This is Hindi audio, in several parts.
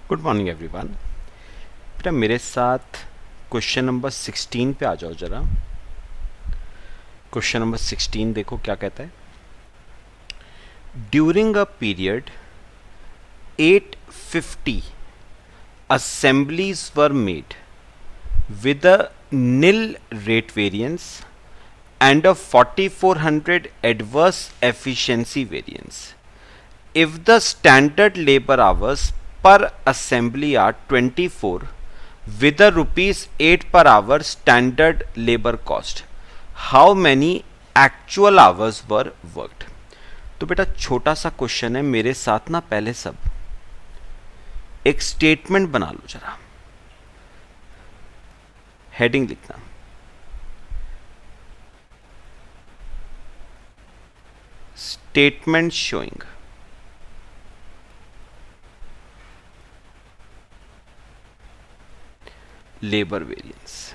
Good morning everyone. बेटा मेरे साथ क्वेश्चन नंबर 16 पे आ जाओ जरा। क्वेश्चन नंबर 16 देखो क्या कहता है। During a period 850 assemblies were made with a nil rate variance and a 4400 adverse efficiency variance. If the standard labor hours per assembly are 24 with a rupees 8 per hour standard labor cost, how many actual hours were worked? तो बेटा छोटा सा क्वेश्चन है, मेरे साथ ना पहले सब एक स्टेटमेंट बना लो जरा। हेडिंग लिखना, statement showing labour variance.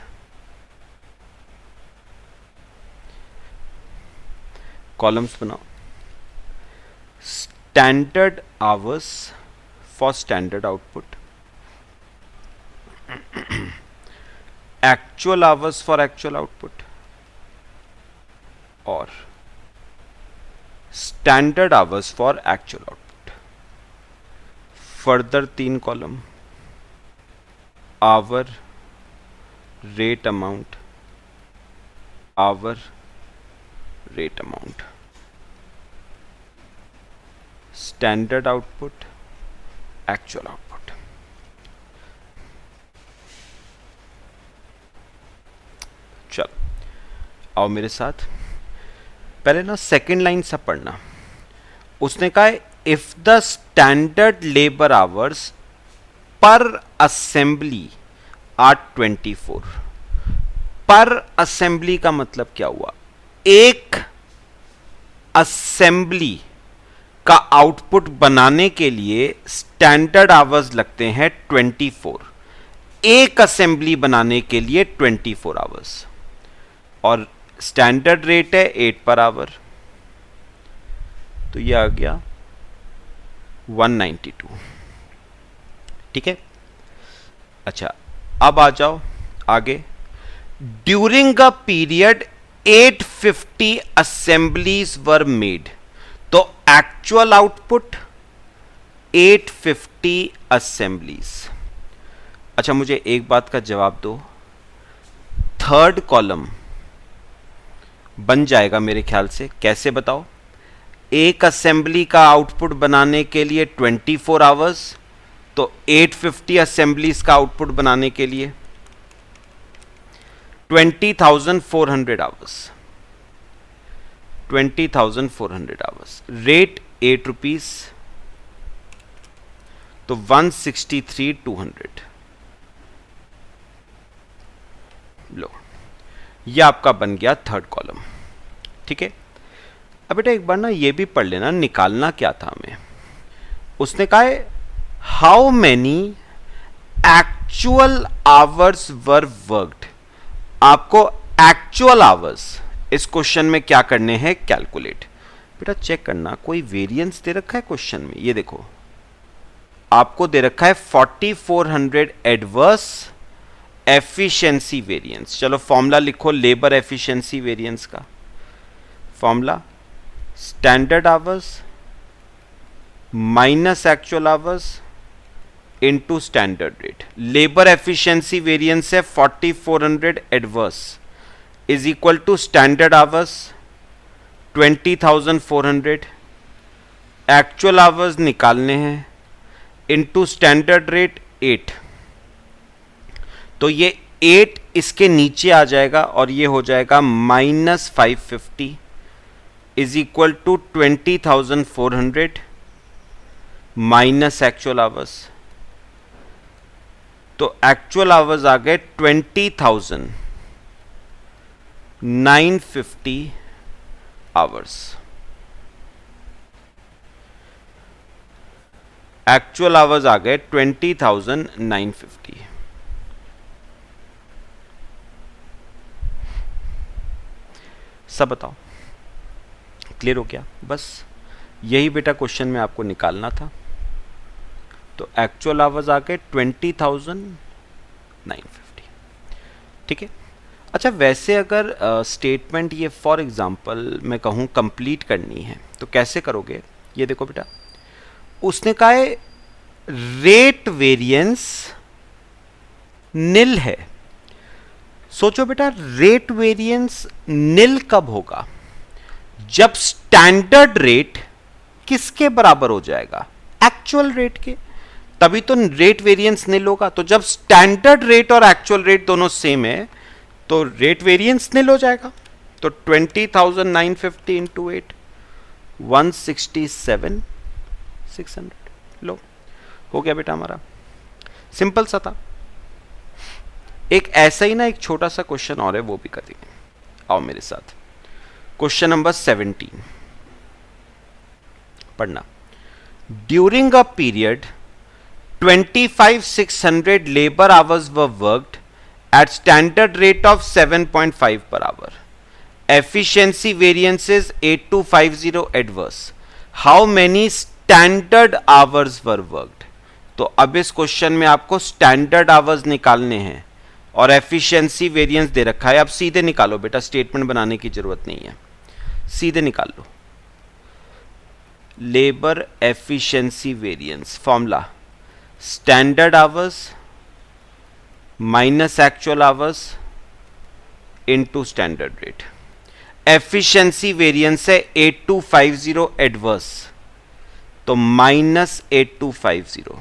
Columns बनाओ। Standard hours for standard output, actual hours for actual output और standard hours for actual output. Further 3 column, hour rate amount, hour rate amount, standard output, actual output. चलो आओ मेरे साथ। पहले ना सेकंड लाइन सब पढ़ना। उसने कहा है if the standard labour hours per assembly are 24। Per assembly का मतलब क्या हुआ? एक असेंबली का आउटपुट बनाने के लिए स्टैंडर्ड आवर्स लगते हैं 24। एक असेंबली बनाने के लिए 24 आवर्स और स्टैंडर्ड रेट है 8 पर आवर, तो ये आ गया 192। ठीक है। अच्छा अब आ जाओ आगे। During a period 850 assemblies were made, तो एक्चुअल आउटपुट 850 असेंबलीज। अच्छा मुझे एक बात का जवाब दो, थर्ड कॉलम बन जाएगा मेरे ख्याल से, कैसे बताओ? एक असेंबली का आउटपुट बनाने के लिए 24 आवर्स, तो 850 असेंबलीज का आउटपुट बनाने के लिए 20,400 आवर्स। 20,400 आवर्स, रेट 8 रुपीज, तो 163,200। लो ये आपका बन गया थर्ड कॉलम। ठीक है। अब बेटा एक बार ना ये भी पढ़ लेना, निकालना क्या था हमें। उसने कहा है how many actual hours were worked. आपको एक्चुअल आवर्स इस क्वेश्चन में क्या करने हैं? कैलकुलेट। बेटा चेक करना कोई वेरिएंस दे रखा है क्वेश्चन में। ये देखो आपको दे रखा है 4400 एडवर्स एफिशिएंसी वेरिएंस। चलो फॉर्मूला लिखो लेबर एफिशिएंसी वेरिएंस का। Formula standard hours minus actual hours into standard rate. Labour efficiency variance है 4400 adverse is equal to standard hours 20,400, actual hours निकालने हैं इनटू स्टैंडर्ड रेट 8। तो ये 8 इसके नीचे आ जाएगा और ये हो जाएगा -550 is equal to 20,400 minus actual hours. तो एक्चुअल आवर्स आ गए 20,950 आवर्स। एक्चुअल आवर्स आ गए 20,950। सब बताओ क्लियर हो गया? बस यही बेटा क्वेश्चन में आपको निकालना था। तो एक्चुअल आवर्स आ गए 20,950। ठीक है। अच्छा, वैसे अगर स्टेटमेंट ये फॉर एग्जांपल मैं कहूँ कंप्लीट करनी है तो कैसे करोगे? ये देखो बेटा, उसने कहा है रेट वेरिएंस निल है। सोचो बेटा, रेट वेरिएंस निल कब होगा? जब स्टैंडर्ड रेट किसके बराबर हो जाएगा? एक्चुअल रेट के, तभी तो रेट वेरिएंस निल होगा। तो जब स्टैंडर्ड रेट और एक्चुअल रेट दोनों सेम है तो रेट वेरिएंस निल हो जाएगा। तो 20,950 इंटू 8, 167,600। लो, हो गया बेटा हमारा, सिंपल सा था। एक ऐसा ही ना एक छोटा सा क्वेश्चन और है, वो भी करेंगे। आओ मेरे साथ, क्वेश्चन नंबर 17 पढ़ना। During a period 25,600 labor hours were worked at standard rate of 7.5 per hour. Efficiency variances 8250 adverse. How many standard hours were worked? तो अब इस क्वेश्चन में आपको स्टैंडर्ड आवर्स निकालने हैं और एफिशिएंसी वेरिएंस दे रखा है। अब सीधे निकालो बेटा, स्टेटमेंट बनाने की जरूरत नहीं है, सीधे निकाल लो। Labour efficiency variance formula standard hours minus actual hours into standard rate. Efficiency variance है 8250 एडवर्स, तो minus 8250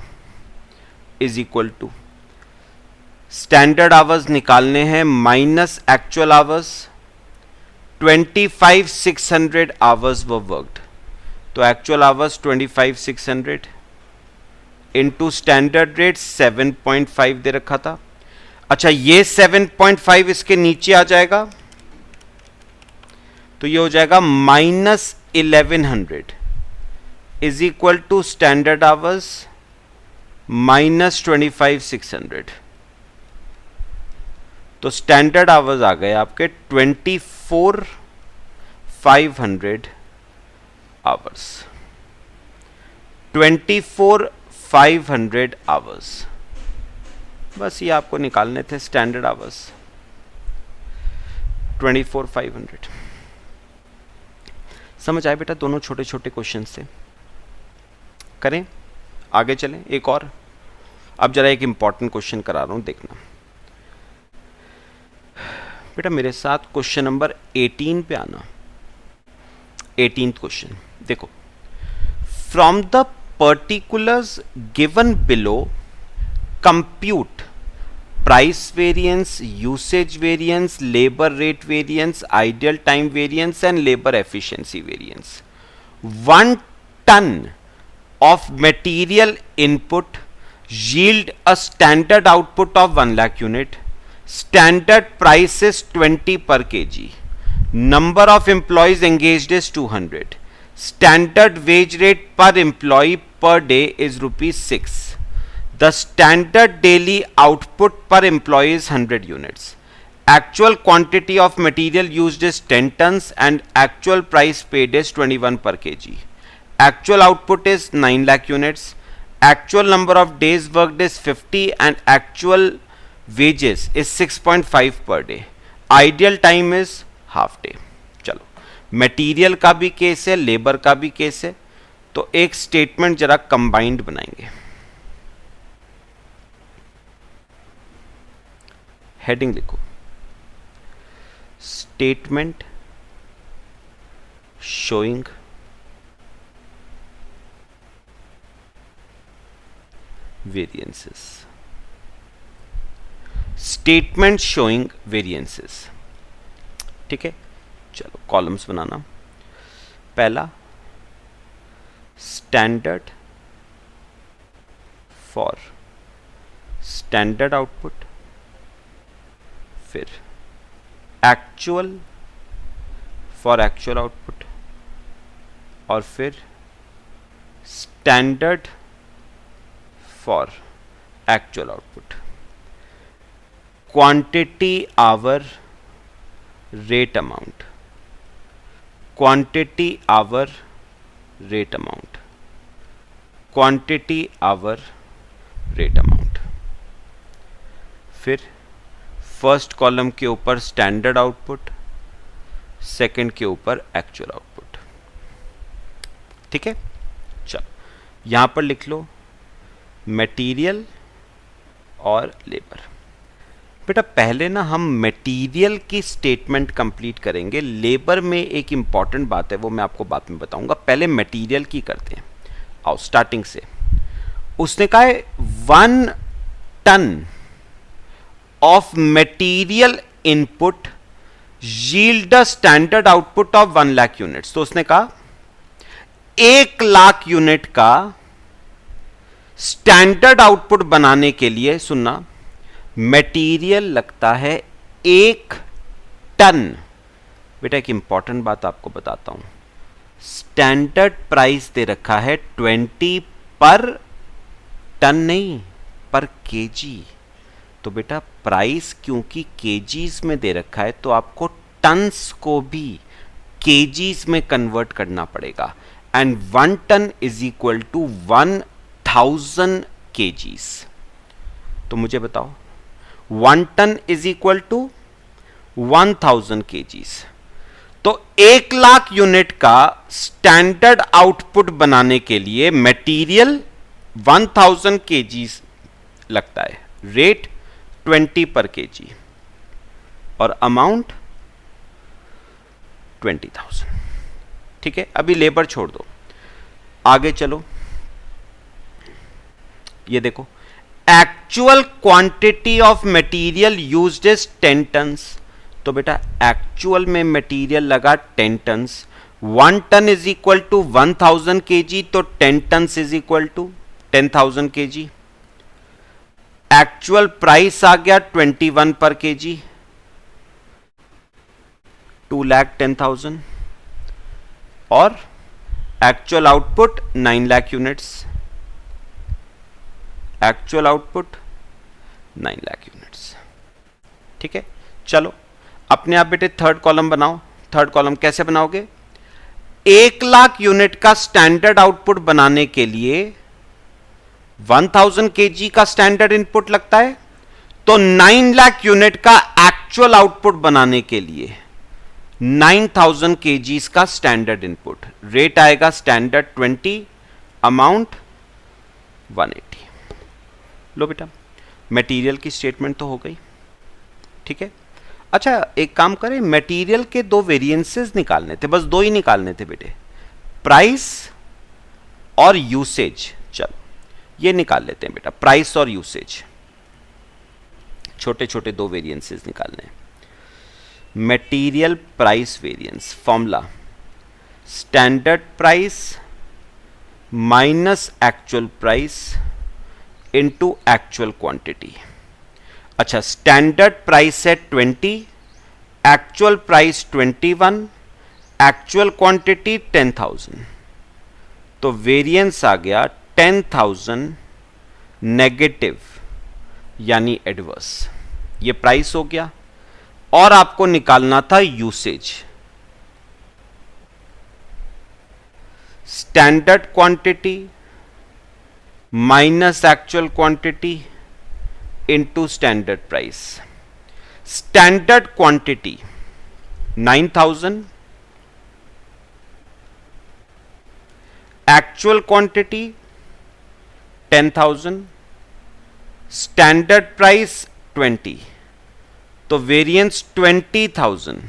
is equal to standard hours निकालने हैं minus actual hours. 25,600 hours were worked, तो actual hours 25,600 into standard rate 7.5 दे रखा था। अच्छा, ये 7.5 इसके नीचे आ जाएगा तो ये हो जाएगा minus 1100 is equal to standard hours minus 25,600। तो स्टैंडर्ड आवर्स आ गए आपके 24,500 आवर्स। 24,500 आवर्स, बस ये आपको निकालने थे स्टैंडर्ड आवर्स 24,500। समझ आए बेटा? दोनों छोटे छोटे क्वेश्चन से करें, आगे चलें। एक और, अब जरा एक इंपॉर्टेंट क्वेश्चन करा रहा हूं, देखना बेटा मेरे साथ। क्वेश्चन नंबर 18 पे आना। 18th क्वेश्चन देखो। From the particulars given below compute price variance, usage variance, labour rate variance, ideal time variance and labour efficiency variance. 1 ton of material input yield a standard output of 1 lakh unit. Standard price is 20 per kg. Number of employees engaged is 200. Standard wage rate per employee per day is ₹6. The standard daily output per employee is 100 units. Actual quantity of material used is 10 tons and actual price paid is 21 per kg. Actual output is 9 lakh units. Actual number of days worked is 50 and actual wages is 6.5 per day. Ideal time is half day. चलो, मटेरियल का भी केस है, लेबर का भी केस है, तो एक स्टेटमेंट जरा कंबाइंड बनाएंगे। हेडिंग लिखो, statement showing variances. Statement showing variances, ठीक है। चलो कॉलम्स बनाना। पहला स्टैंडर्ड फॉर स्टैंडर्ड आउटपुट, फिर एक्चुअल फॉर एक्चुअल आउटपुट, और फिर standard for actual output. Quantity our rate amount, quantity our rate amount, quantity our rate amount. फिर फर्स्ट कॉलम के ऊपर स्टैंडर्ड आउटपुट, सेकंड के ऊपर एक्चुअल आउटपुट। ठीक है, चलो यहां पर लिख लो मटेरियल और लेबर। बेटा पहले ना हम मटेरियल की स्टेटमेंट कंप्लीट करेंगे, लेबर में एक इंपॉर्टेंट बात है वो मैं आपको बाद में बताऊंगा, पहले मटेरियल की करते हैं। आओ स्टार्टिंग से। उसने कहा है 1 ton of material input yield a standard output of 1 lakh units. तो उसने कहा 1 लाख यूनिट का स्टैंडर्ड आउटपुट बनाने के लिए, सुनना, मटेरियल लगता है 1 टन। बेटा एक इंपॉर्टेंट बात आपको बताता हूं, स्टैंडर्ड प्राइस दे रखा है 20 पर टन, नहीं पर केजी। तो बेटा प्राइस क्योंकि केजीज में दे रखा है तो आपको टन्स को भी केजीज में कन्वर्ट करना पड़ेगा। And 1 ton is equal to 1000 KGs. तो मुझे बताओ 1 ton is equal to 1000 KGs. तो 1 लाख यूनिट का स्टैंडर्ड आउटपुट बनाने के लिए मटेरियल 1000 केजीज लगता है, रेट 20 पर केजी और अमाउंट 20,000। ठीक है, अभी लेबर छोड़ दो, आगे चलो। ये देखो actual quantity of material used is 10 tons. तो बेटा एक्चुअल में मटेरियल लगा 10 tons. 1 ton is equal to 1000 KG, तो 10 tons is equal to 10,000 KG. Actual price आ गया 21 पर केजी, 2,10,000। और actual output 9 lakh units. Actual output 9 lakh units. ठीक है, चलो अपने आप बेटे थर्ड कॉलम बनाओ। थर्ड कॉलम कैसे बनाओगे? 1 लाख यूनिट का स्टैंडर्ड आउटपुट बनाने के लिए 1000 केजी का स्टैंडर्ड इनपुट लगता है, तो 9 लाख यूनिट का एक्चुअल आउटपुट बनाने के लिए 9000 केजीज का स्टैंडर्ड इनपुट। रेट आएगा स्टैंडर्ड 20, अमाउंट 180। लो बेटा मटेरियल की स्टेटमेंट तो हो गई। ठीक है, अच्छा एक काम करें, मटेरियल के 2 वेरिएंसेस निकालने थे, बस 2 ही निकालने थे बेटे, प्राइस और यूसेज। चलो ये निकाल लेते हैं बेटा, प्राइस और यूसेज, छोटे छोटे 2 वेरिएंसेस निकालने हैं। Material price variance formula standard price minus actual price into actual quantity. अच्छा स्टैंडर्ड प्राइस है 20, एक्चुअल प्राइस 21, एक्चुअल क्वांटिटी 10,000। तो वेरिएंस आ गया 10,000 नेगेटिव यानी एडवर्स। ये प्राइस हो गया और आपको निकालना था usage. Standard quantity minus actual quantity into standard price. Standard quantity 9000, actual quantity 10,000, standard price 20, तो वेरिएंस 20,000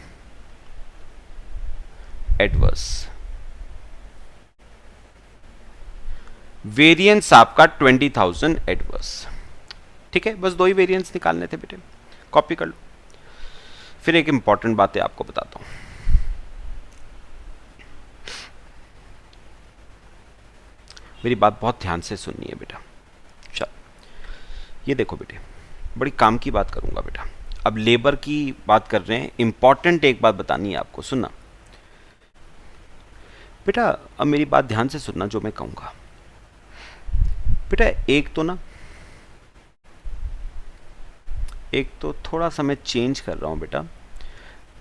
एडवर्स। वेरिएंस आपका 20,000 एडवर्स। ठीक है, बस 2 ही वेरिएंस निकालने थे बेटे, कॉपी कर लो। फिर एक इंपॉर्टेंट बात है आपको बताता हूं, मेरी बात बहुत ध्यान से सुननी है बेटा। चल ये देखो बेटे, बड़ी काम की बात करूंगा बेटा। अब लेबर की बात कर रहे हैं, इंपॉर्टेंट एक बात बतानी है आपको, सुनना बेटा। अब मेरी बात ध्यान से सुनना जो मैं कहूंगा बेटा। एक तो थोड़ा सा मैं चेंज कर रहा हूं बेटा।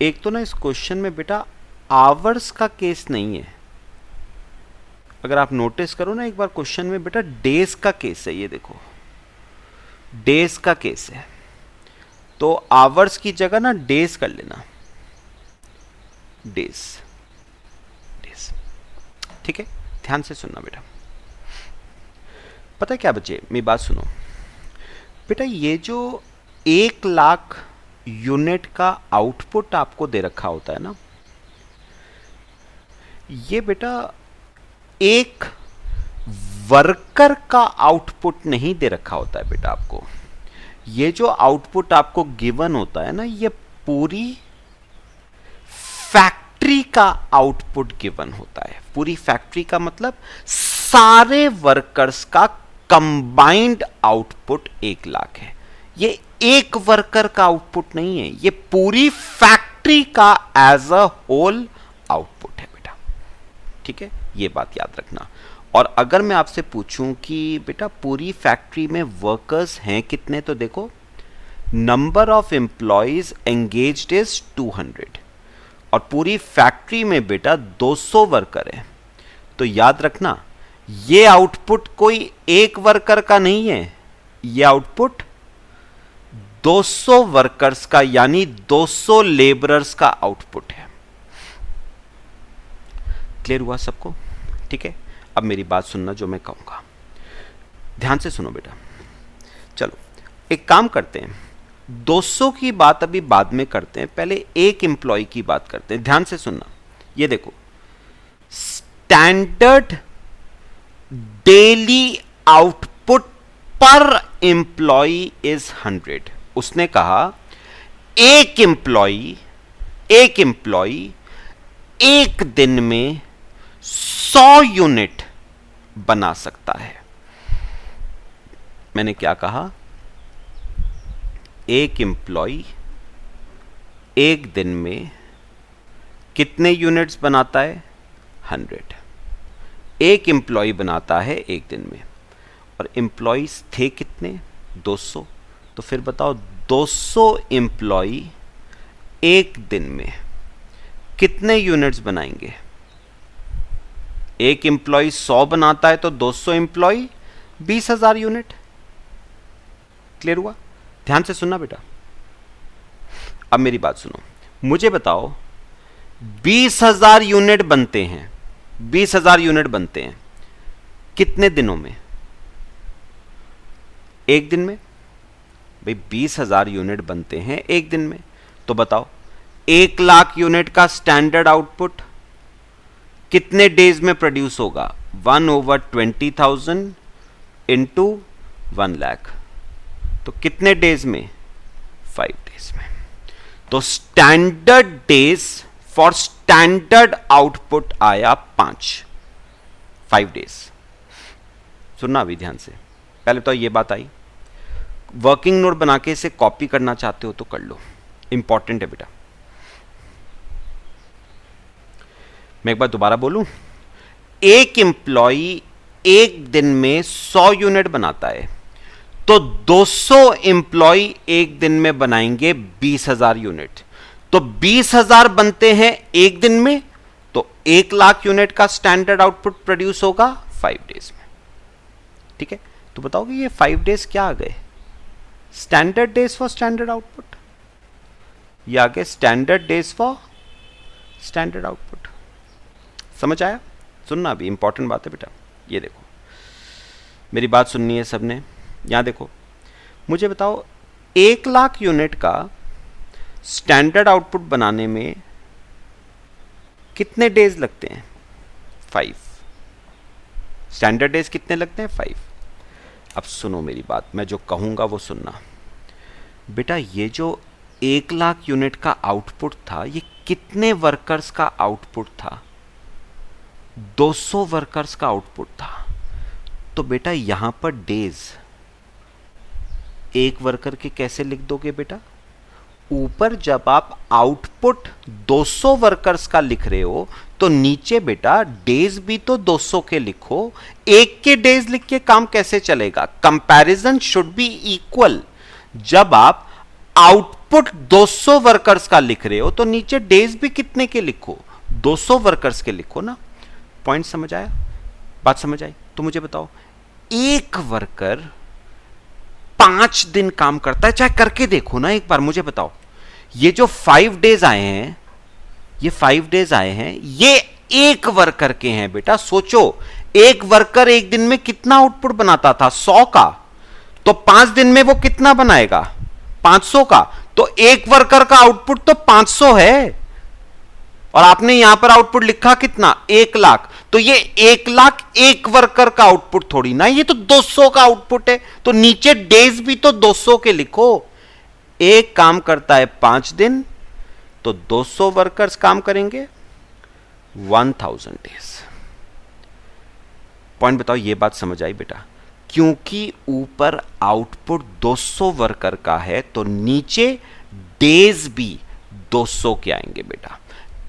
एक तो ना इस क्वेश्चन में बेटा आवर्स का केस नहीं है। अगर आप नोटिस करो ना एक बार क्वेश्चन में बेटा डेज का केस है। ये देखो डेज का केस है तो आवर्स की जगह ना डेज कर लेना, डेज डेज। ठीक है, ध्यान से सुनना बेटा। पता है क्या बच्चे, मेरी बात सुनो बेटा। ये जो 1,00,000 यूनिट का आउटपुट आपको दे रखा होता है ना, ये बेटा एक वर्कर का आउटपुट नहीं दे रखा होता है बेटा आपको। ये जो आउटपुट आपको गिवन होता है ना, ये पूरी फैक्ट्री का आउटपुट गिवन होता है। पूरी फैक्ट्री का मतलब सारे वर्कर्स का कंबाइंड आउटपुट 1,00,000 है। ये एक वर्कर का आउटपुट नहीं है, ये पूरी फैक्ट्री का एज अ होल आउटपुट है बेटा। ठीक है, ये बात याद रखना। और अगर मैं आपसे पूछूं कि बेटा पूरी फैक्ट्री में वर्कर्स हैं कितने, तो देखो number of employees engaged is 200 और पूरी फैक्ट्री में बेटा 200 वर्कर है। तो याद रखना ये आउटपुट कोई एक वर्कर का नहीं है, ये आउटपुट 200 वर्कर्स का यानी 200 लेबरर्स का आउटपुट है। क्लियर हुआ सबको? ठीक है, अब मेरी बात सुनना जो मैं कहूंगा, ध्यान से सुनो बेटा। चलो एक काम करते हैं, 200 की बात अभी बाद में करते हैं, पहले एक एम्प्लॉय की बात करते हैं। ध्यान से सुनना, ये देखो स्टैंडर्ड डेली आउटपुट पर एम्प्लॉय इज 100। उसने कहा एक एम्प्लॉय एक दिन में 100 यूनिट बना सकता है। मैंने क्या कहा? एक एम्प्लॉय एक दिन में कितने यूनिट्स बनाता है? 100। एक एम्प्लॉय बनाता है एक दिन में, और एम्प्लॉयज थे कितने? 200। तो फिर बताओ 200 एम्प्लॉय एक दिन में कितने यूनिट्स बनाएंगे? एक एम्प्लॉय 100 बनाता है तो 200 एम्प्लॉय 20,000 यूनिट। क्लियर हुआ? ध्यान से सुनना बेटा। अब मेरी बात सुनो, मुझे बताओ 20,000 यूनिट बनते हैं, 20,000 यूनिट बनते हैं कितने दिनों में? एक दिन में। भाई 20,000 यूनिट बनते हैं एक दिन में, तो बताओ 1,00,000 यूनिट का स्टैंडर्ड आउटपुट कितने डेज में प्रोड्यूस होगा? 1/20,000 इंटू 1,00,000, तो कितने डेज में? 5 डेज में। तो standard days for standard output आया 5 डेज। सुनना अभी ध्यान से, पहले तो ये बात आई। वर्किंग नोट बना के इसे कॉपी करना चाहते हो तो कर लो, इंपॉर्टेंट है बेटा। मैं एक बार दोबारा बोलूं, एक एम्प्लॉय एक दिन में 100 यूनिट बनाता है, तो 200 एम्प्लॉय एक दिन में बनाएंगे 20,000 यूनिट। तो 20,000 बनते हैं एक दिन में, तो 1,00,000 यूनिट का स्टैंडर्ड आउटपुट प्रोड्यूस होगा 5 डेज में। ठीक है, तो बताओगे ये 5 डेज क्या आ गए? Standard days for standard output. ये आ गए standard days for standard output. समझ आया? सुनना अभी, इंपॉर्टेंट बात है बेटा। ये देखो, मेरी बात सुननी है सबने। यहां देखो, मुझे बताओ 1,00,000 यूनिट का स्टैंडर्ड आउटपुट बनाने में कितने डेज लगते हैं? 5। स्टैंडर्ड डेज कितने लगते हैं? 5। अब सुनो मेरी बात, मैं जो कहूंगा वो सुनना बेटा। ये जो 1,00,000 यूनिट का आउटपुट था, ये कितने वर्कर्स का आउटपुट था? 200 वर्कर्स का आउटपुट था। तो बेटा यहां पर डेज एक वर्कर के कैसे लिख दोगे बेटा? ऊपर जब आप आउटपुट 200 वर्कर्स का लिख रहे हो, तो नीचे बेटा डेज भी तो 200 के लिखो। एक के डेज लिख के काम कैसे चलेगा? Comparison should be equal. जब आप आउटपुट 200 वर्कर्स का लिख रहे हो, तो नीचे डेज भी कितने के लिखो? 200 वर्कर्स के लिखो ना। पॉइंट समझ आया? बात समझ आई? तो मुझे बताओ, एक वर्कर 5 दिन काम करता है, चाहे करके देखो ना एक बार, मुझे बताओ। ये जो 5 डेज आए हैं, ये 5 डेज आए हैं, ये एक वर्कर के हैं बेटा। सोचो, एक वर्कर एक दिन में कितना आउटपुट बनाता था? 100 का। तो 5 दिन में वो कितना बनाएगा? 500 का। तो एक वर्कर का आउटपुट तो 500 है, और आपने यहां पर आउटपुट लिखा कितना? 1 लाख। तो ये 1 लाख एक वर्कर का आउटपुट थोड़ी ना, ये तो 200 का आउटपुट है। तो नीचे डेज भी तो 200 के लिखो। एक काम करता है 5 दिन, तो 200 वर्कर्स काम करेंगे 1000 डेज। पॉइंट बताओ, ये बात समझ आई बेटा? क्योंकि ऊपर आउटपुट 200 वर्कर का है, तो नीचे डेज भी 200 के आएंगे बेटा।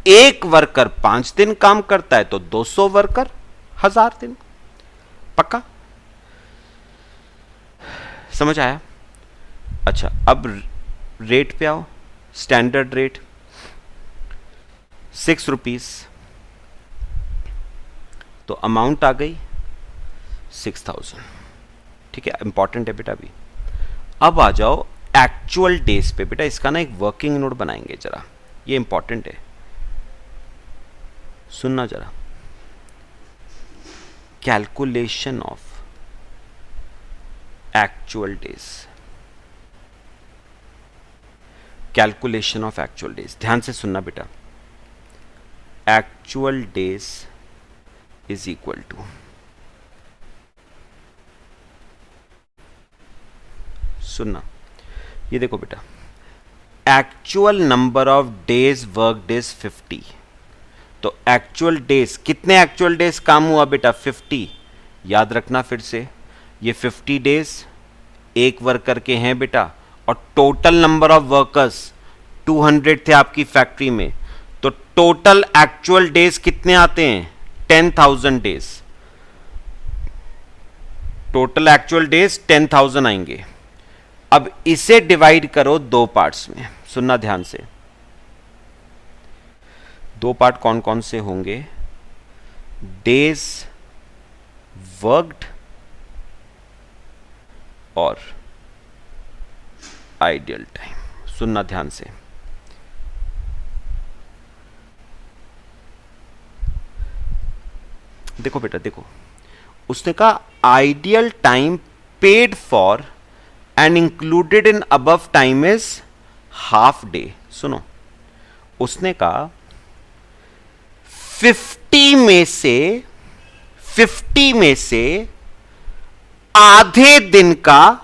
एक वर्कर 5 दिन काम करता है, तो 200 वर्कर 1000 दिन। पक्का समझ आया? अच्छा, अब रेट पे आओ। स्टैंडर्ड रेट 6 रुपीज, तो अमाउंट आ गई 6000। ठीक है, इंपॉर्टेंट है बेटा भी। अब आ जाओ एक्चुअल डेज पे। बेटा इसका ना एक वर्किंग नोट बनाएंगे जरा, ये इंपॉर्टेंट है, सुनना जरा। Calculation of actual days, calculation of actual days, ध्यान से सुनना बेटा। Actual days is equal to, सुनना, ये देखो बेटा, actual number of days worked is 50। तो एक्चुअल डेज, कितने एक्चुअल डेज काम हुआ बेटा? 50। याद रखना फिर से, ये 50 डेज एक वर्कर के हैं बेटा, और टोटल नंबर ऑफ वर्कर्स 200 थे आपकी फैक्ट्री में, तो टोटल एक्चुअल डेज कितने आते हैं? 10,000 डेज। टोटल एक्चुअल डेज 10,000 आएंगे। अब इसे डिवाइड करो 2 पार्ट्स में, सुनना ध्यान से। 2 पार्ट कौन कौन से होंगे? डेज वर्कड और आइडियल टाइम। सुनना ध्यान से। देखो बेटा, देखो, उसने कहा ideal time paid for and included in above time is half day. सुनो, उसने कहा 50 में से आधे दिन का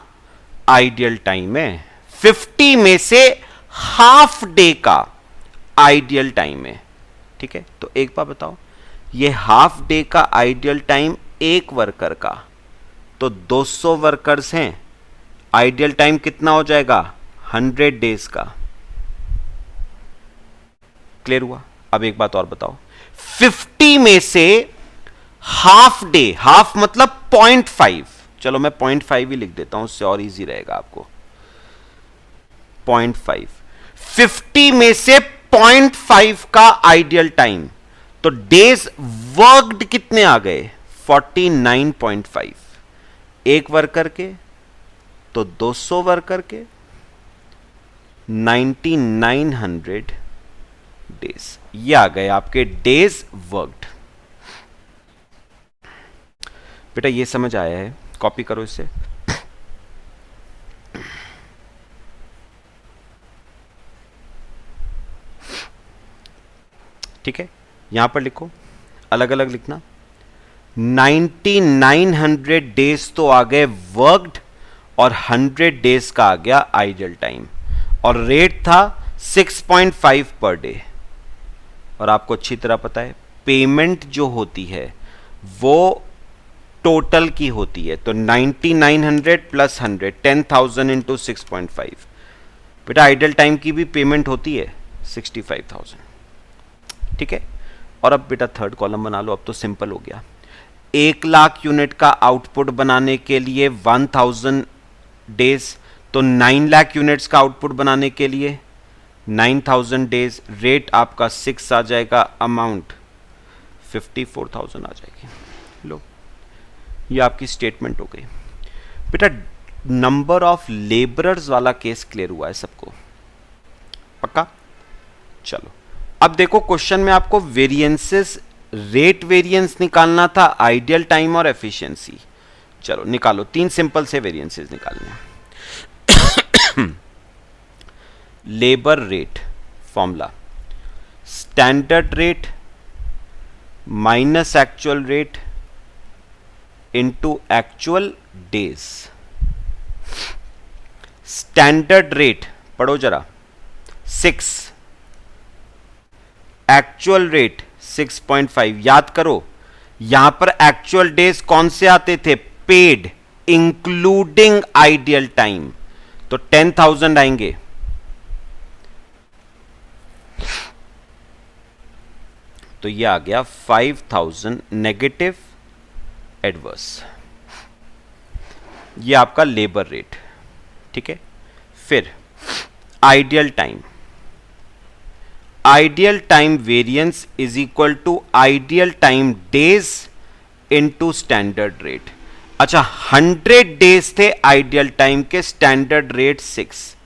आइडियल टाइम है, 50 में से हाफ डे का आइडियल टाइम है। ठीक है, तो एक बार बताओ, ये हाफ डे का आइडियल टाइम एक वर्कर का, तो 200 वर्कर्स हैं, आइडियल टाइम कितना हो जाएगा? 100 डेज का। क्लियर हुआ? अब एक बात और बताओ, 50 में से हाफ डे, हाफ मतलब 0.5, चलो मैं 0.5 ही लिख देता हूं, उससे और इजी रहेगा आपको। 0.5, 50 में से 0.5 का आइडियल टाइम, तो डेज वर्कड कितने आ गए? 49.5 एक वर्कर के, तो 200 वर्कर के 9900 डेज। ये आ गए आपके डेज वर्कड। बेटा ये समझ आया है? कॉपी करो इसे। ठीक है, यहां पर लिखो, अलग अलग लिखना। 9900 डेज तो आ गए वर्कड, और 100 डेज का आ गया आइडियल टाइम, और रेट था 6.5 पर डे। और आपको अच्छी तरह पता है पेमेंट जो होती है वो टोटल की होती है, तो 9900 प्लस 100, 10,000 इंटू 6.5। बेटा आइडियल टाइम की भी पेमेंट होती है 65,000। ठीक है, और अब बेटा थर्ड कॉलम बना लो। अब तो सिंपल हो गया। 1 लाख यूनिट का आउटपुट बनाने के लिए 1000 डेज, तो 9 लाख यूनिट्स का आउटपुट बनाने के लिए 9000 डेज। रेट आपका 6 आ जाएगा, अमाउंट 54,000 आ जाएगी। लो, ये आपकी स्टेटमेंट हो गई। बेटा नंबर ऑफ लेबरर्स वाला केस क्लियर हुआ है सबको? पक्का? चलो अब देखो, क्वेश्चन में आपको वेरिएंसेस, रेट वेरिएंस निकालना था, आइडियल टाइम और एफिशिएंसी। चलो निकालो, 3 सिंपल से वेरिएंसेस निकालने हैं। Labour rate formula, standard rate minus actual rate into actual days. Standard rate पढ़ो जरा 6, एक्चुअल रेट 6.5। याद करो यहां पर एक्चुअल डेज कौन से आते थे? पेड इंक्लूडिंग आइडियल टाइम, तो 10,000 आएंगे। तो ये आ गया 5,000 नेगेटिव एडवर्स। ये आपका लेबर रेट, ठीक है। फिर ideal time, ideal time variance is equal to ideal time days into standard rate. अच्छा 100 डेज थे आइडियल टाइम के, स्टैंडर्ड रेट 6,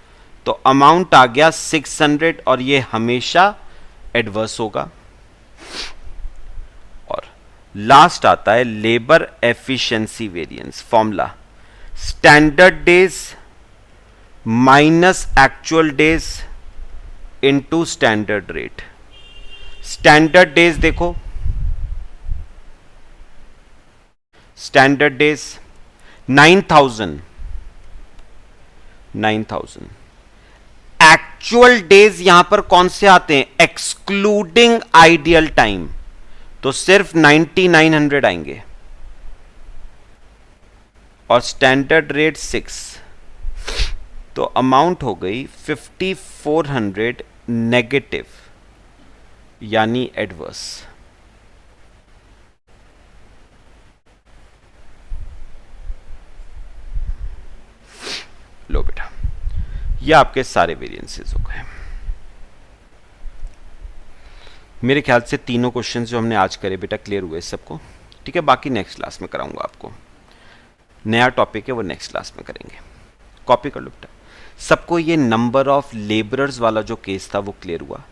तो अमाउंट आ गया 600 और ये हमेशा एडवर्स होगा। और लास्ट आता है labour efficiency variance formula, standard days minus actual days into standard rate. Standard days देखो, स्टैंडर्ड डेज 9,000, एक्चुअल डेज यहां पर कौन से आते हैं? एक्सक्लूडिंग आइडियल टाइम, तो सिर्फ 9,900 आएंगे। और स्टैंडर्ड रेट 6, तो अमाउंट हो गई 5,400 नेगेटिव यानी एडवर्स। लो बेटा, ये आपके सारे वेरिएंसेस हो गए। मेरे ख्याल से तीनों क्वेश्चन जो हमने आज करे बेटा क्लियर हुए सबको, ठीक है। बाकी नेक्स्ट क्लास में कराऊंगा आपको, नया टॉपिक है वो नेक्स्ट क्लास में करेंगे। कॉपी कर लो बेटा। सबको ये नंबर ऑफ लेबरर्स वाला जो केस था वो क्लियर हुआ?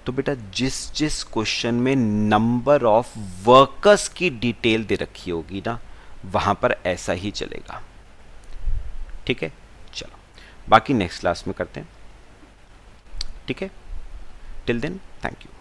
तो बेटा जिस जिस क्वेश्चन में नंबर ऑफ वर्कर्स की डिटेल दे रखी होगी ना, वहां पर ऐसा ही चलेगा, ठीक है। चलो बाकी नेक्स्ट क्लास में करते हैं, ठीक है। Till then thank you.